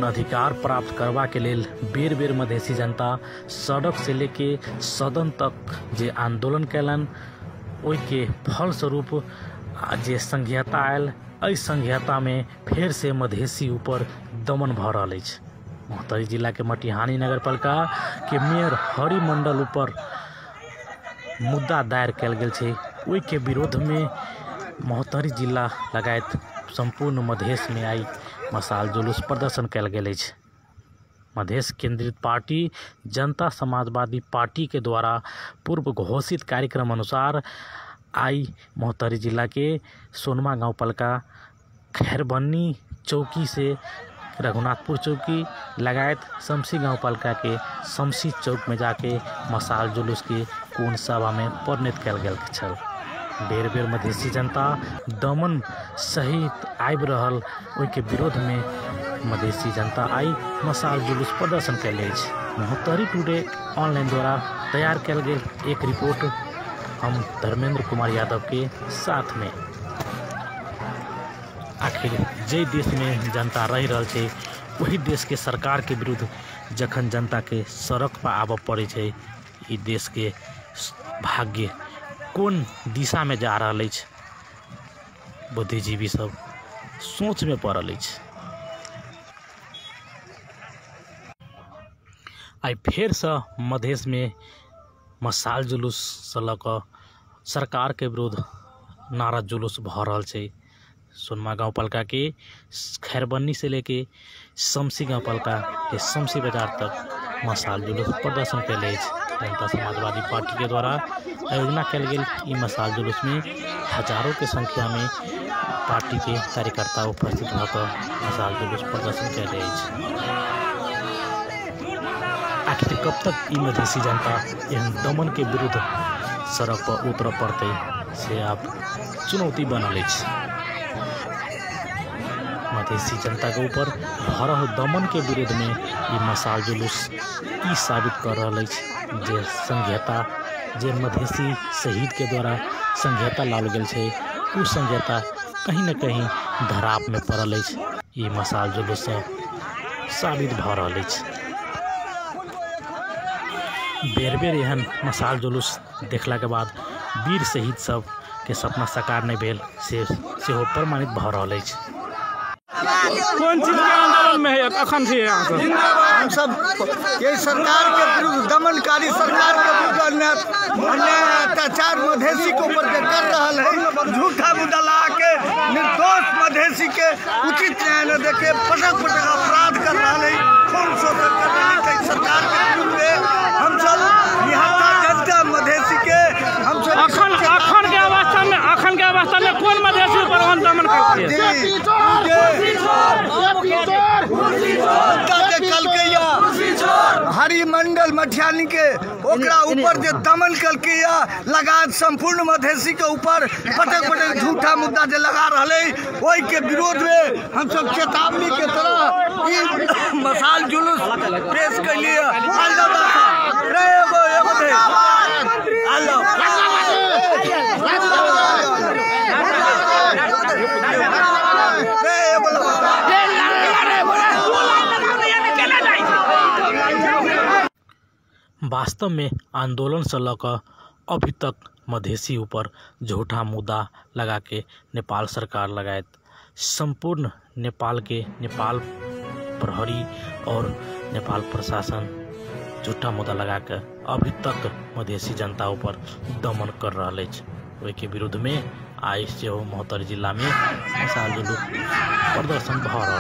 अपन अधिकार प्राप्त करवा के लेल बेर बेर मधेसी जनता सड़क से लेके सदन तक जे आंदोलन कैलन, ओहि के फलस्वरूप जे संघीयता आयल, एहि संघीयता में फिर से मधेसी ऊपर दमन भ रहा है। महोत्तरी जिला के मटिहानी नगर पालिका के मेयर हरि मंडल ऊपर मुद्दा दायर कल गेल छै। ओहि के विरोध में महोत्तरी जिला लगायत संपूर्ण मधेश में आई मशाल जुलूस प्रदर्शन कल गेल अछि। मधेश केंद्रित पार्टी जनता समाजवादी पार्टी के द्वारा पूर्व घोषित कार्यक्रम अनुसार आई महोत्तरी जिला के सोनमा गांव पालिका खैरबन्नी चौकी से रघुनाथपुर चौकी लगायत शमसी गांव पालिका के शमसी चौक में जाके मशाल जुलूस के कोन सभा में परिणत कल गेल छल। बेर बेर मधेसी जनता दमन सहित आबि रहल, ओहि के विरोध में मधेसी जनता आई मशाल जुलूस प्रदर्शन कैले अछि। महोत्तरी टुडे ऑनलाइन द्वारा तैयार कल गेल एक रिपोर्ट हम धर्मेंद्र कुमार यादव के साथ में। आखिर जे देश में जनता रह रहल छै, वही देश के सरकार के विरुद्ध जखन जनता के सड़क पर आबऽ पड़े छै, ई देश के भाग्य कौन दिशा में जा रहा है, बुद्धिजीवी सब सोच में पड़ल अछि। आई फिर से मधेश में मशाल जुलूस से लऽ कऽ सरकार के विरुद्ध नारा जुलूस भ रहल छै। सोनमा गांव पालिका के खैरबन्नी से लेके शमसी गांव पालिका के शमसी बाजार तक मशाल जुलूस प्रदर्शन कैले अछि। जनता समाजवादी पार्टी के द्वारा आयोजना कल गेल ई मशाल जुलूस में हजारों के संख्या में पार्टी के कार्यकर्ता उपस्थित होकर मशाल जुलूस प्रदर्शन कैले अछि। आखिर कब तक ई मधेसी जनता एहन दमन के विरुद्ध सड़क पर उतर पड़ते से आप चुनौती बनल अछि। मधेसी जनता के ऊपर भरल दमन के विरोध में ये मशाल जुलूस ई साबित कर रहा है जे संघीयता जे मधेसी शहीद के द्वारा संघीयता लाल गेल छै, उ संघीयता कहीं न कहीं धराप में पड़ल अछि। ये मशाल जुलूस साबित भ रहल अछि। बेर बेर एहन मशाल जुलूस देखला के बाद वीर शहीद सब के सपना साकार नहीं भेल सेहो प्रमाणित भ रहल अछि। कौन चीज के आंदोलन में है अखन से हम सब ये सरकार के विरुद्ध दमनकारी सरकार के विरुद्ध अन्याय अत्याचार मधेसी के ऊपर के कर रहा है। झूठा मुद्दा ला के निर्दोष मधेसी के उचित न्याय न देके पटक पटक अपराध कर रहा है, खून शोषण कर रहा है। सरकार के विरुद्ध हम सब यहाँ जनता मधेसी के हम सब अखन के अवस्था में कौन मधेसी पर दमन करते हरि मंडल मटिहानी के ओकरा ऊपर जे दमन कलके लगात संपूर्ण मधेसी के ऊपर पटक पटक झूठा मुद्दा जे लगा रहे, वही के विरोध में हम सब चेतावनी के तरह मशाल जुलूस पेश कैलिए। वास्तव में आंदोलन से लकर अभी तक मधेसी ऊपर झूठा मुद्दा लगा के नेपाल सरकार लगायत संपूर्ण नेपाल प्रहरी और नेपाल प्रशासन झूठा मुद्दा लगा के अभी तक मधेसी जनता ऊपर दमन कर रहा है। वही के विरुद्ध में आई से महोत्तरी जिला में मशाल जुलूस प्रदर्शन भ रहा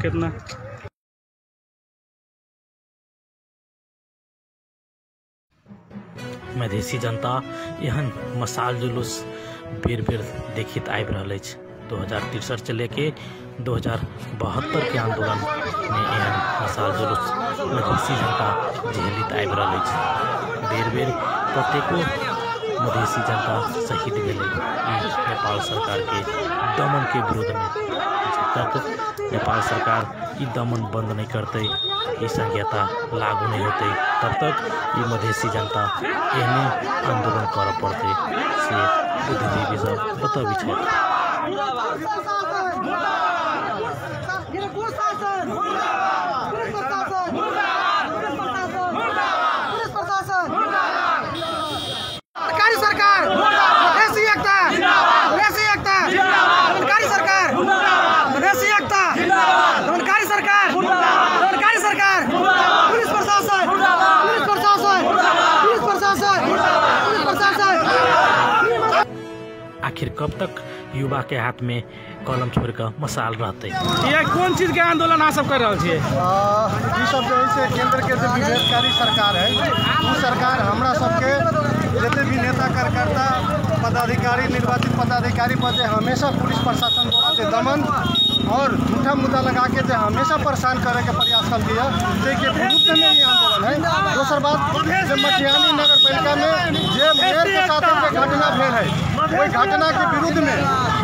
कितना मधेसी जनता एहन मसाल जुलूस बेर बेर देखित आबि रहल अछि। 2063 से लेके 2072 के आंदोलन में एहन मसाल जुलूस मधेसी जनता झेलित आबि रहल अछि। बेर बेर प्रत्येको मधेसी जनता शहीद भेलै नेपाल सरकार के दमन के विरोध में। जब तक नेपाल सरकार ई दमन बंद नहीं करते, ई संहिता लागू नहीं होते, तब तक ये मधेसी जनता एहने आंदोलन कर पड़ते से बुद्धिजीवी सब बतबी छथि। आखिर कब तक युवा के हाथ में कलम छोड़ कर मसाल रहते? ये कौन चीज के आंदोलन आप सब कर रहे छे? सब जो है केंद्र के जो विभेदकारी सरकार है, वो सरकार हमरा सबके जितने भी नेता कार्यकर्ता पदाधिकारी निर्वाचित पदाधिकारी पर हमेशा पुलिस प्रशासन द्वारा दमन और झूठा मुद्दा लगा के जो हमेशा परेशान करे के प्रयास कर दिया, के विरुद्ध में ये आंदोलन है। दूसर बात जो मटिहानी नगर पालिका में जो मेयर के साथ जो घटना भेल है, वही घटना के विरुद्ध में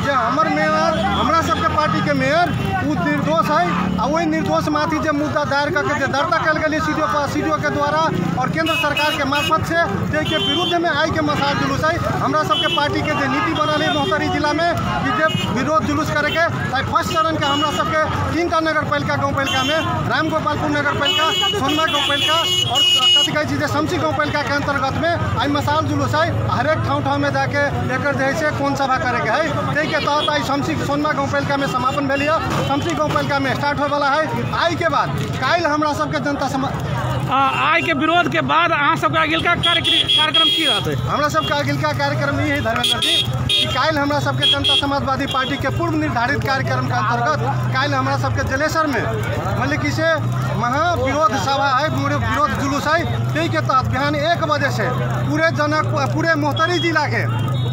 जो हमार मेयर हमरा सबके पार्टी के मेयर वो निर्दोष है, और वही निर्दोष माथी जो मुद्दा दायर करके दर्ता कल गई सीडीओ के द्वारा और केंद्र सरकार के मार्फत से के विरुद्ध में आई के मसाल जुलूस है। हमरा सबके पार्टी के जो नीति बनल है मोहतरी जिला में कि जब विरोध जुलूस करे के फर्स्ट चरण के हमरा सबके 3टा नगर पालिका गाँव पालिका में रामगोपालपुर नगर पालिका, सोनमा गाँव पालिका और कथी कहे जे शमसी गाँव पालिका के अंतर्गत में आई मसाल जुलूस है। हर एक ठाव में जाके एक जैसे कौन सभा करे के है, के तहत आई शमसी सोनमा गाँव पालिका में समापन भेल, शमसी गाँव पालिका में स्टार्ट होने वाला है। आई के बाद काल हमरा सबके जनता आई के विरोध के बाद अहाँ सबके अगिलका कार्यक्रम की रहते? हमरा सबके अगिलका कार्यक्रम ये है धर्मेंद्र जी कि काल हमरा सबके जनता समाजवादी पार्टी के पूर्व निर्धारित कार्यक्रम के अंतर्गत काल हमरा सबके जलेसर में मतलब से महाविरोध सभा है, विरोध जुलूस है। यही के तहत बिहान 1 बजे से पूरे मोहतरी जिला के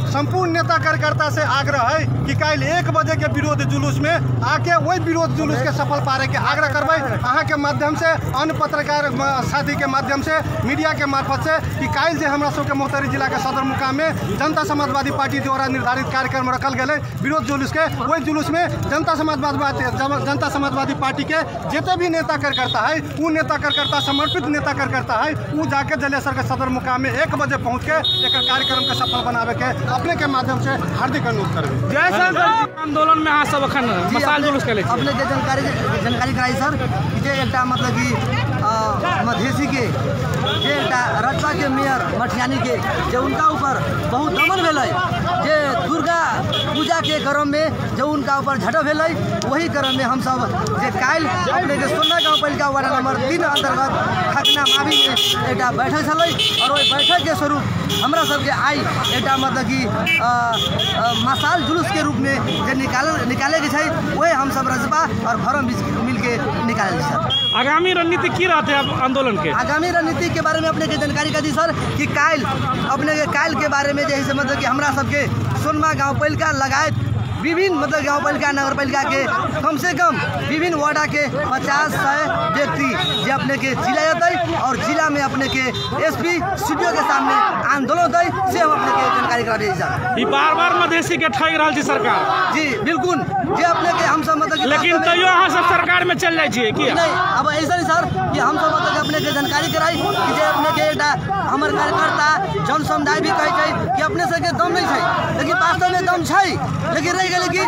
संपूर्ण नेता कार्यकर्ता से आग्रह है कि कल 1 बजे के विरोध जुलूस में आके वही विरोध जुलूस के सफल पारे के आग्रह करबे अहाँ के माध्यम से, अन्य पत्रकार साथी के माध्यम से, मीडिया के मार्फत से कि कल जो हमरा सबके मोहतरी जिला के सदर मुकाम में जनता समाजवादी पार्टी द्वारा निर्धारित कार्यक्रम रखल गए विरोध जुलूस के, वही जुलूस में जनता समाजवादी पार्टी के जितने भी नेता कार्यकर्ता है, वो नेता कार्यकर्ता समर्पित नेता कार्यकर्ता है, वो जाके जलेसर के सदर मुकाम में 1 बजे पहुँच के एक कार्यक्रम के सफल बनावे के अपने के माध्यम से हार्दिक अनुरोध करबे। जय सर, आंदोलन में अहाँ सब अखन मसाल जुलूस करे छी? अपने के जानकारी कराई सर जे एकटा मतलब कि मधेसी के जे एकटा रजवा के मेयर मटिहानी के जो उनका ऊपर बहुत दमन भेल, जे दुर्गा पूजा के क्रम में जो उनका ऊपर झटक भेल, वही क्रम में हम सब जे काल अपने के सोना गाँव पालिका वार्ड नंबर 3 अंतर्गत खकना मावी में एक बैठक चल, और वही बैठक के स्वरूप हमरा सबके आई एक मतलब कि मसाल जुलूस के रूप में जो निकाले के वही हम सब रजबा और भरम मिल के निकाले सर। आगामी रणनीति की रहते हैं आंदोलन के? आगामी रणनीति के बारे में अपने के जानकारी का दी सर कि काल अपने के काल के बारे में जैसे मतलब कि हमरा सबके सोनमा गाँव पालिका लगायत विभिन्न मतलब गाँव पालिका नगर पालिका के कम से कम विभिन्न वार्डा के 50-100 व्यक्ति जो अपने के जिला जाते और जिला में अपने के एसपी सीडीओ के सामने आंदोलन होते से हम अपने के जानकारी करा दी सर। बार मधेसी के ठग रहा है सरकार? जी बिल्कुल, जे अपने के हम सब मतलब लेकिन तैयो अहाँ सब सरकार में चल जाइए कि नहीं? अब ऐसा नहीं सर कि हम सब मतलब अपने के जानकारी कराई कि जे अपने के हमारे कार्यकर्ता जन समुदाय भी कहे कि अपने से के दम नहीं है, लेकिन वास्तव में दम है, लेकिन रह गए कि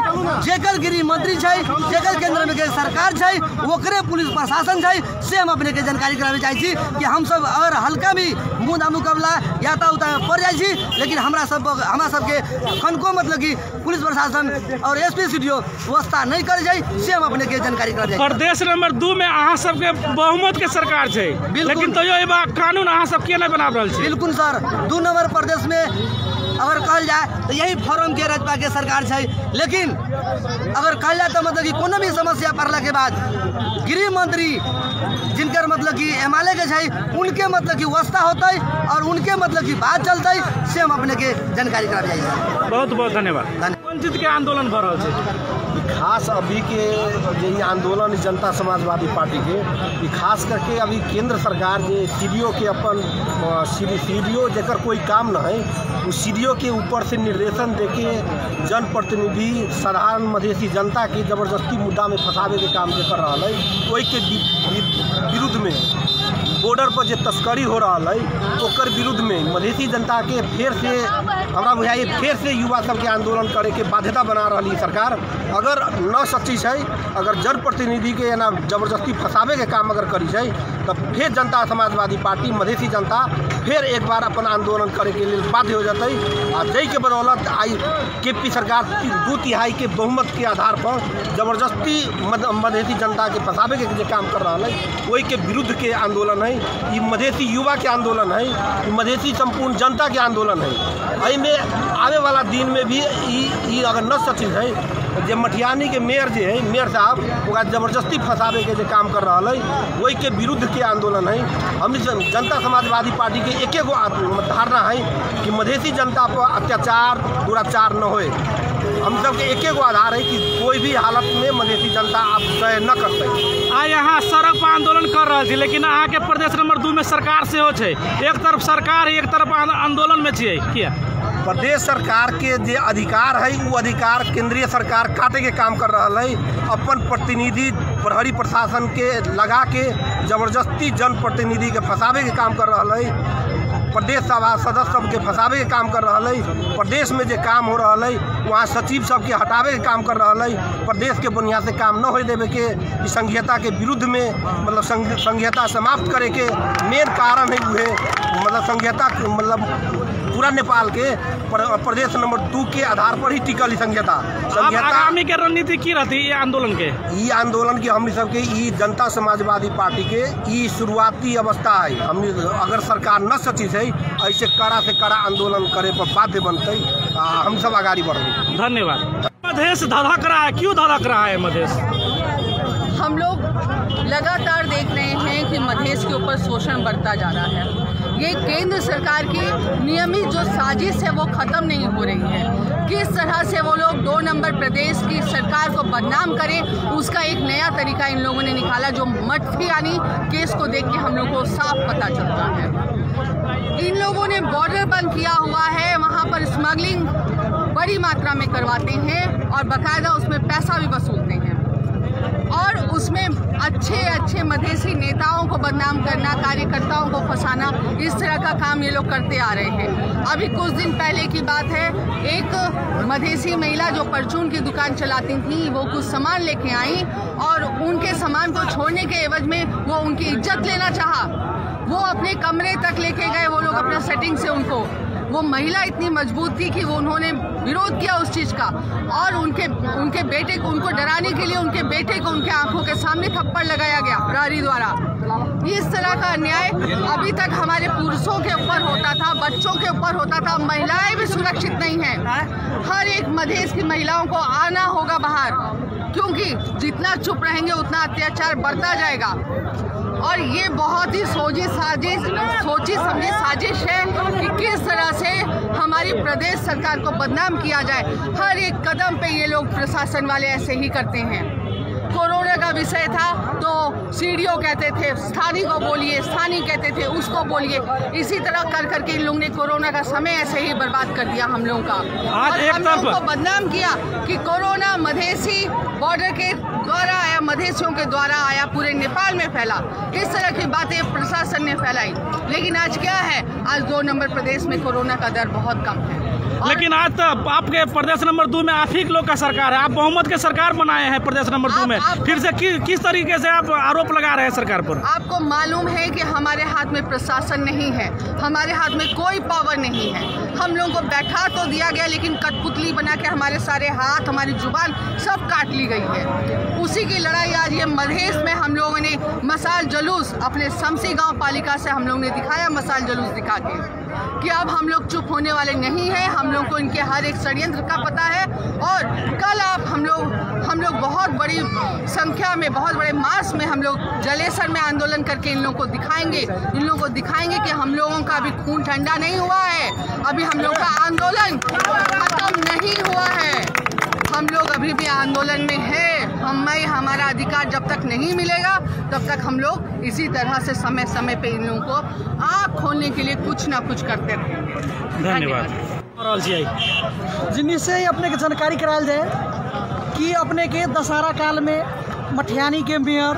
जेकर गृह मंत्री है, जेकर केंद्र में सरकार है, ओकरे पुलिस प्रशासन है, से हम अपने के जानकारी करावे चाहिए कि हम सब अगर हल्का भी मुँह मुकाबला याता उता पड़ जाए, लेकिन हमरा सबके खनको मतलब कि पुलिस प्रशासन और एसपी सीडीओ व्यवस्था नहीं कर जाए, से हम अपने के जानकारी करा जाए। प्रदेश नंबर 2 में अहाँ सबके बहुमत के सरकार है, लेकिन तो ये कानून अहाँ सब के नहीं बना रहल छै? बिल्कुल सर, 2 नंबर प्रदेश में अगर कहल जाए तो यही फॉरम के रजपा के सरकार है, लेकिन अगर कहल जाए तो मतलब कि कोनो भी समस्या पड़ला के बाद गृह मंत्री जिनकर मतलब कि एमएलए के छै उनके मतलब कि वास्ता होते और उनके मतलब कि बात चलते से हम अपने के जानकारी करा जाए। बहुत बहुत धन्यवाद। वंचित के आंदोलन भर रहा है खास अभी के जो आंदोलन जनता समाजवादी पार्टी के खास करके अभी केंद्र सरकार जो सीडीओ के अपन सीडीओ जेकर कोई काम न है उस सीडीओ के ऊपर से निर्देशन देके जनप्रतिनिधि साधारण मधेसी जनता के जबरदस्ती मुद्दा में फंसावे के काम जो कर रहा है वही के विरुद्ध में बॉर्डर पर जो तस्करी हो रहा है ओकर विरुद्ध में मधेसी जनता के फिर से हमरा बुझाइए फिर से युवा सबके आंदोलन करे के बाध्यता बना रही सरकार। अगर न सच्ची है अगर जनप्रतिनिधि के ना जबरदस्ती फंसावे के काम अगर करी है तो फिर जनता समाजवादी पार्टी मधेसी जनता फिर एक बार अपन आंदोलन करे के लिए बाध्य हो जाते और जय के बदौलत आई केपी सरकार 2/3 के बहुमत के आधार पर जबरदस्ती मधेसी जनता के फंसावे के जो काम कर रहा है वही के विरुद्ध के आंदोलन है। ये मधेसी युवा के आंदोलन है, ये मधेसी संपूर्ण जनता के आंदोलन है। आई में आने वाला दिन में भी ये अगर न सची है जो मटियानी के मेयर जो है मेयर साहब वो जबरदस्ती फंसावे के जो काम कर रहा है वही के विरुद्ध के आंदोलन है। हम जनता समाजवादी पार्टी के एक धारणा है कि मधेसी जनता पर अत्याचार दुराचार न होए। हम सब के एक आधार है कि कोई भी हालत में मधेसी जनता आप तय न कर सके। आ यहाँ सड़क पर आंदोलन कर रहा थी लेकिन अहाँ के प्रदेश नंबर 2 में सरकार से हो छे, एक तरफ सरकार है एक तरफ आंदोलन में छिए किया प्रदेश सरकार के जे अधिकार है वो अधिकार केंद्रीय सरकार काटे के काम कर रहा है। अपन प्रतिनिधि प्रहरी प्रशासन के लगा के जबरदस्ती जनप्रतिनिधि के फंसावे के काम कर रहा है। प्रदेश सभा सदस्य सबके फंसावे के काम कर रहा है। प्रदेश में जो काम हो रहा है वहाँ सचिव सबके हटावे के काम कर रहा है। प्रदेश के बुनियाद से काम न हो देवे के संघीयता के विरुद्ध में मतलब संघीयता समाप्त करे के मेन कारण है वो मतलब संघीयता मतलब पूरा नेपाल के प्रदेश नंबर 2 के आधार पर ही टिकल संघीयता। आगामी के रणनीति की रहती है आंदोलन के? ये आंदोलन की हमने सबके ये जनता समाजवादी पार्टी के ये शुरुआती अवस्था है। हम अगर सरकार न सची है ऐसे कड़ा से कड़ा आंदोलन करे पर बाध्य बनते हम सब आगे बढ़ रहे। धन्यवाद। मधेश धधक रहा है, क्यों धधक रहा है मधेश? हम लोग लगातार देख रहे हैं कि मधेश के ऊपर शोषण बढ़ता जा रहा है। ये केंद्र सरकार की नियमित जो साजिश है वो ख़त्म नहीं हो रही है। किस तरह से वो लोग 2 नंबर प्रदेश की सरकार को बदनाम करें उसका एक नया तरीका इन लोगों ने निकाला जो मटफियानी केस को देख के हम लोग को साफ पता चलता है। इन लोगों ने बॉर्डर बंद किया हुआ है, वहाँ पर स्मगलिंग बड़ी मात्रा में करवाते हैं और बाकायदा उसमें पैसा भी वसूलते हैं और उसमें अच्छे मधेसी नेताओं को बदनाम करना, कार्यकर्ताओं को फंसाना, इस तरह का काम ये लोग करते आ रहे हैं। अभी कुछ दिन पहले की बात है, एक मधेसी महिला जो परचून की दुकान चलाती थी वो कुछ सामान लेके आई और उनके सामान को छोड़ने के एवज में वो उनकी इज्जत लेना चाहा। वो अपने कमरे तक लेके गए, वो लोग अपना सेटिंग से उनको, वो महिला इतनी मजबूत थी कि वो उन्होंने विरोध किया उस चीज़ का और उनके बेटे को, उनको डराने के लिए उनके बेटे को उनके आंखों के सामने थप्पड़ लगाया गया प्रहरी द्वारा। इस तरह का अन्याय अभी तक हमारे पुरुषों के ऊपर होता था, बच्चों के ऊपर होता था। महिलाएं भी सुरक्षित नहीं हैं। हर एक मधेश की महिलाओं को आना होगा बाहर, क्योंकि जितना चुप रहेंगे उतना अत्याचार बढ़ता जाएगा। और ये बहुत ही सोची समझी साजिश है कि किस तरह से हमारी प्रदेश सरकार को बदनाम किया जाए। हर एक कदम पे ये लोग प्रशासन वाले ऐसे ही करते हैं। कोरोना का विषय था तो सीडीओ कहते थे स्थानीय को बोलिए, स्थानीय कहते थे उसको बोलिए। इसी तरह कर करके इन लोगों ने कोरोना का समय ऐसे ही बर्बाद कर दिया हम लोगों का। और हम लोगों को बदनाम किया कि कोरोना मधेसी बॉर्डर के द्वारा आया, मधेसियों के द्वारा आया, पूरे नेपाल में फैला। इस तरह की बातें प्रशासन ने फैलाई। लेकिन आज क्या है, आज 2 नंबर प्रदेश में कोरोना का दर बहुत कम है। लेकिन आज तो आपके प्रदेश नंबर 2 में आप ही लोग का सरकार है, आप बहुमत के सरकार बनाए हैं प्रदेश नंबर 2 में, फिर से किस तरीके से आप आरोप लगा रहे हैं सरकार पर? आपको मालूम है कि हमारे हाथ में प्रशासन नहीं है, हमारे हाथ में कोई पावर नहीं है। हम लोगों को बैठा तो दिया गया लेकिन कठपुतली बना के हमारे सारे हाथ, हमारी जुबान सब काट ली गई है। उसी की लड़ाई आज ये मधेश में हम लोगों ने मसाल जुलूस अपने शमसी गाँव पालिका से हम लोगों ने दिखाया, मसाल जुलूस दिखा के कि अब हम लोग चुप होने वाले नहीं हैं। हम लोग को इनके हर एक षड्यंत्र का पता है और कल आप हम लोग बहुत बड़ी संख्या में, बहुत बड़े मास में हम लोग जलेसर में आंदोलन करके इन लोगों को दिखाएंगे कि हम लोगों का अभी खून ठंडा नहीं हुआ है, अभी हम लोग का आंदोलन खत्म नहीं हुआ है, हम लोग अभी भी आंदोलन में है। हमारा अधिकार जब तक नहीं मिलेगा तब तक हम लोग इसी तरह से समय समय पे इन लोगों को आँख खोलने के लिए कुछ ना कुछ करते रहेंगे। धन्यवाद। जिनसे अपने के जानकारी करायल जाए कि अपने के दशहरा काल में मटिहानी के मेयर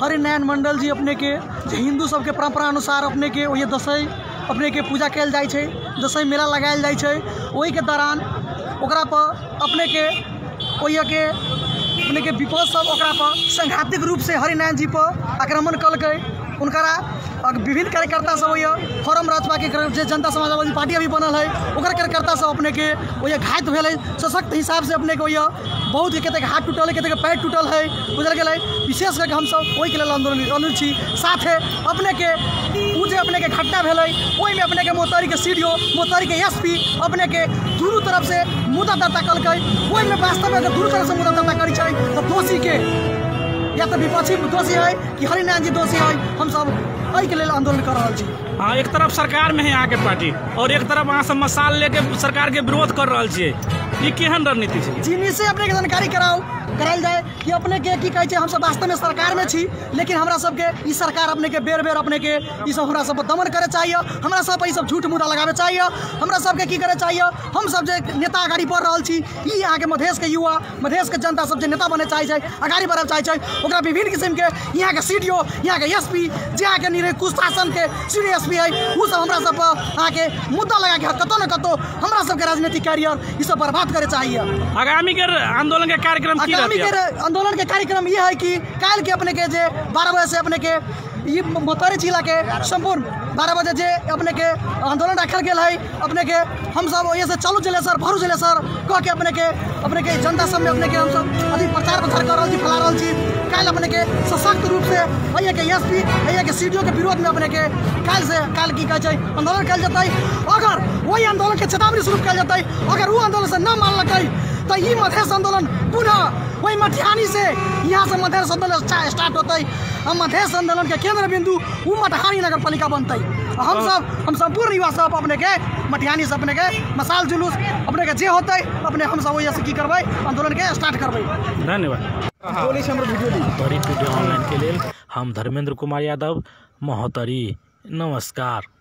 हरिनारायण मंडल जी अपने के हिंदू सबके परंपरा अनुसार अपने के वही दशई अपने के पूजा कल जाए छे, दशई मेला लगायल जाए छे। वही के दौरान ओकरा पर अपने के वही के अपने के विपक्ष सब ओकरा पर संघातिक रूप से हरिनारायण जी पर आक्रमण कल उनकरा विभिन्न कार्यकर्ता सब वही फोरम रचवा के जे जनता समाजवादी पार्टी अभी बनल है ओकर कार्यकर्ता सब अपने के वही घायल भेल सशक्त हिसाब से अपने के वही बहुत के हाथ टूटल है, के पैर टूटल है, गुजर गए। विशेष करके हम सब वही के लिए आंदोलन छी। साथ है अपने के अपने के घटना भेल वही में अपने के मोहतरी के सीडीओ, मोहतरी के एसपी अपने के दूर तरफ से मुद्दा दर्ता कल वही में वास्तव में दूर तरफ से मुद्दा दर्ता करी तो दोषी के या तो विपक्षी दोषी है कि हरिनारायण जी दोषी है, हम सब के लिए आंदोलन कर रहा छी। हाँ, एक तरफ सरकार में है यहाँ के पार्टी और एक तरफ वहाँ से मसाल लेके सरकार के विरोध कर रहा छे, ये केहन रणनीति है? जिन्हीं से अपने के जानकारी करायल जाए कि अपने के की कहे हम सब वास्तव में सरकार में छी, लेकिन हमरा सबके ई सरकार अपने के बेर बेर अपने के ई सब हमरा सब दमन करे चाहिए, हमरा सब ई सब झूठ मुद्दा लगावे चाहिए, हमरा सबके की करे चाहिए। हम सब जे नेता आगाड़ी बढ़ रहा छी, ई यहाँ के मधेश के युवा, मधेश के जनता सब जे नेता बने चाहिए, आगाड़ी बढ़ल चाहिए, ओकरा विभिन्न किस्म के यहाँ के सीडीओ, यहाँ के एसपी, जे यहाँ के निरे कुशासन के सीडीओ एसपी है, वो सब हमरा सब यहाँ के मुद्दा लगा के कतो न कतो हमरा सबके राजनीतिक कैरियर ई सब बर्बाद करे चाहिए। आगामी के आंदोलन के कार्यक्रम की आंदोलन के कार्यक्रम ये है कि काल के अपने के जे 12 बजे से अपने के ये मोहतरी जिला के संपूर्ण 12 बजे जे अपने के आंदोलन रखल गया है, अपने के हम सब ये से चलू जलेसर भरू जलेसर कह के अपने के जनता सब में अपने के हम सब अधिक प्रचार कर रहा छी, फैला रहा छी। काल अपने के सशक्त रूप से भैया के एसपी भैया के सीडीओ के विरोध में अपने के काल की कहे आंदोलन कल जाता है। अगर वही आंदोलन के चेतावनी शुरू कल जाता है, अगर वो आंदोलन से न मान लगे तो ये मधेश आंदोलन पुनः वही मटिहानी से यहाँ से मधेश आंदोलन स्टार्ट होता है। मधेश आंदोलन के केंद्र बिंदु वो मटिहानी नगर पालिका बनता है। हम संपूर्ण युवा सब अपने के मटिहानी से अपने के मसाल जुलूस अपने के जे होता है अपने हम सब वही की करवाई आंदोलन के स्टार्ट करवाई। धन्यवाद। बड़ी वीडियो ऑनलाइन के लिए हम धर्मेंद्र कुमार यादव, मोहतरी। नमस्कार।